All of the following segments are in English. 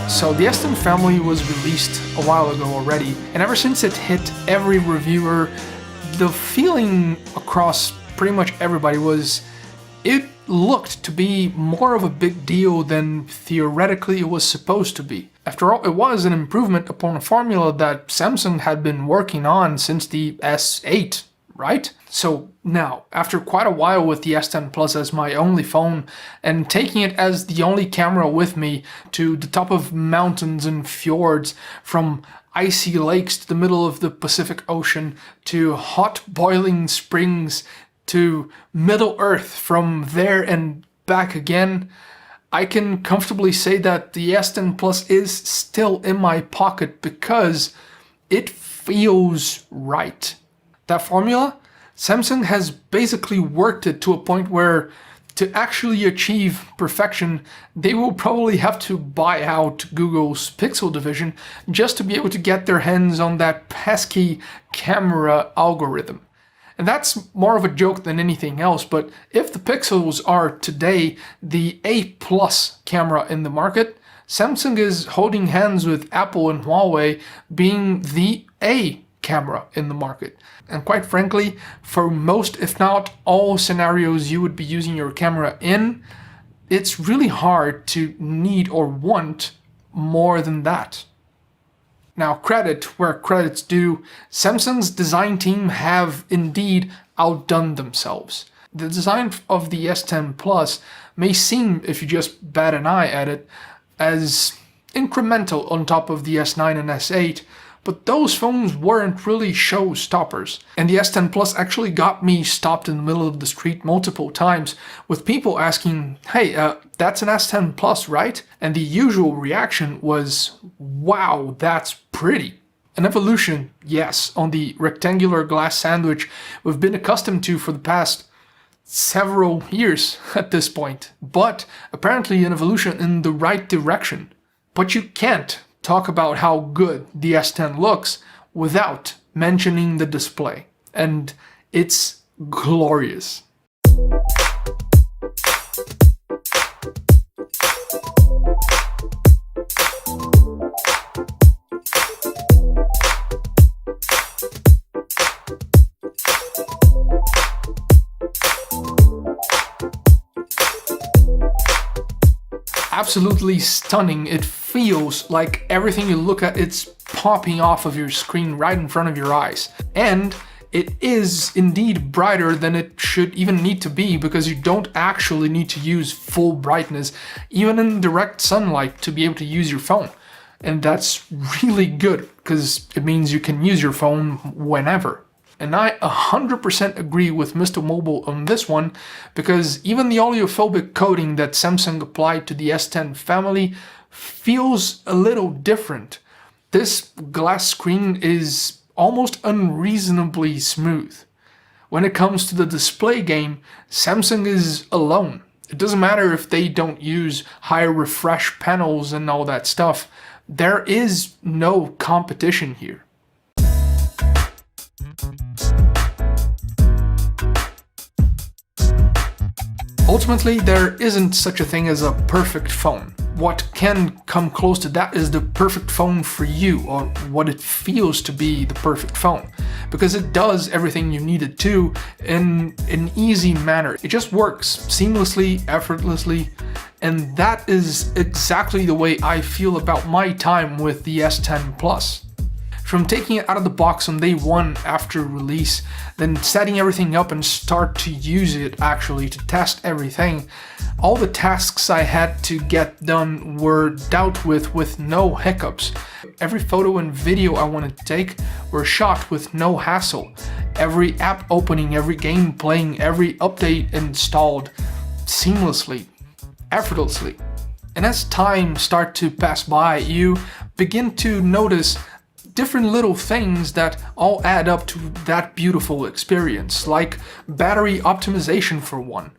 So the S10 family was released a while ago already, and ever since it hit every reviewer, the feeling across pretty much everybody was it looked to be more of a big deal than theoretically it was supposed to be. After all, it was an improvement upon a formula that Samsung had been working on since the S8, right? So now, after quite a while with the S10 Plus as my only phone and taking it as the only camera with me to the top of mountains and fjords, from icy lakes to the middle of the Pacific Ocean, to hot boiling springs, to Middle Earth, from there and back again, I can comfortably say that the S10 Plus is still in my pocket because it feels right. That formula, Samsung has basically worked it to a point where to actually achieve perfection, they will probably have to buy out Google's Pixel division just to be able to get their hands on that pesky camera algorithm. And that's more of a joke than anything else, but if the Pixels are today the A+ camera in the market, Samsung is holding hands with Apple and Huawei being the A camera in the market. And quite frankly, for most, if not all scenarios you would be using your camera in, it's really hard to need or want more than that. Now, credit where credit's due, Samsung's design team have indeed outdone themselves. The design of the S10 Plus may seem, if you just bat an eye at it, as incremental on top of the S9 and S8, but those phones weren't really showstoppers. And the S10 Plus actually got me stopped in the middle of the street multiple times with people asking, hey, that's an S10 Plus, right? And the usual reaction was, wow, that's pretty. An evolution, yes, on the rectangular glass sandwich we've been accustomed to for the past several years at this point, but apparently an evolution in the right direction. But you can't talk about how good the S10 looks without mentioning the display, and it's glorious. Absolutely stunning. It feels like everything you look at, it's popping off of your screen right in front of your eyes. And it is indeed brighter than it should even need to be, because you don't actually need to use full brightness, even in direct sunlight, to be able to use your phone. And that's really good, because it means you can use your phone whenever. And I 100% agree with Mr. Mobile on this one, because even the oleophobic coating that Samsung applied to the S10 family feels a little different. This glass screen is almost unreasonably smooth. When it comes to the display game, Samsung is alone. It doesn't matter if they don't use higher refresh panels and all that stuff. There is no competition here. Ultimately, there isn't such a thing as a perfect phone. What can come close to that is the perfect phone for you, or what it feels to be the perfect phone. Because it does everything you need it to in an easy manner. It just works seamlessly, effortlessly, and that is exactly the way I feel about my time with the S10 Plus. From taking it out of the box on day one after release, then setting everything up and start to use it actually to test everything, all the tasks I had to get done were dealt with no hiccups. Every photo and video I wanted to take were shot with no hassle. Every app opening, every game playing, every update installed seamlessly, effortlessly. And as time starts to pass by, you begin to notice different little things that all add up to that beautiful experience, like battery optimization for one.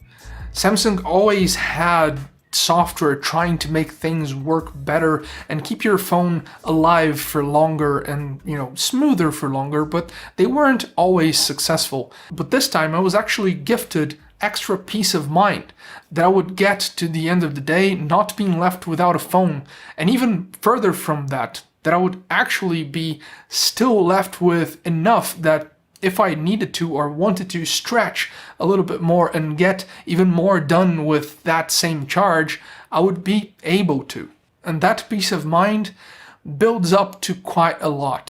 Samsung always had software trying to make things work better and keep your phone alive for longer and, smoother for longer, but they weren't always successful. But this time I was actually gifted extra peace of mind that I would get to the end of the day not being left without a phone, and even further from that, that I would actually be still left with enough that if I needed to or wanted to stretch a little bit more and get even more done with that same charge, I would be able to. And that peace of mind builds up to quite a lot.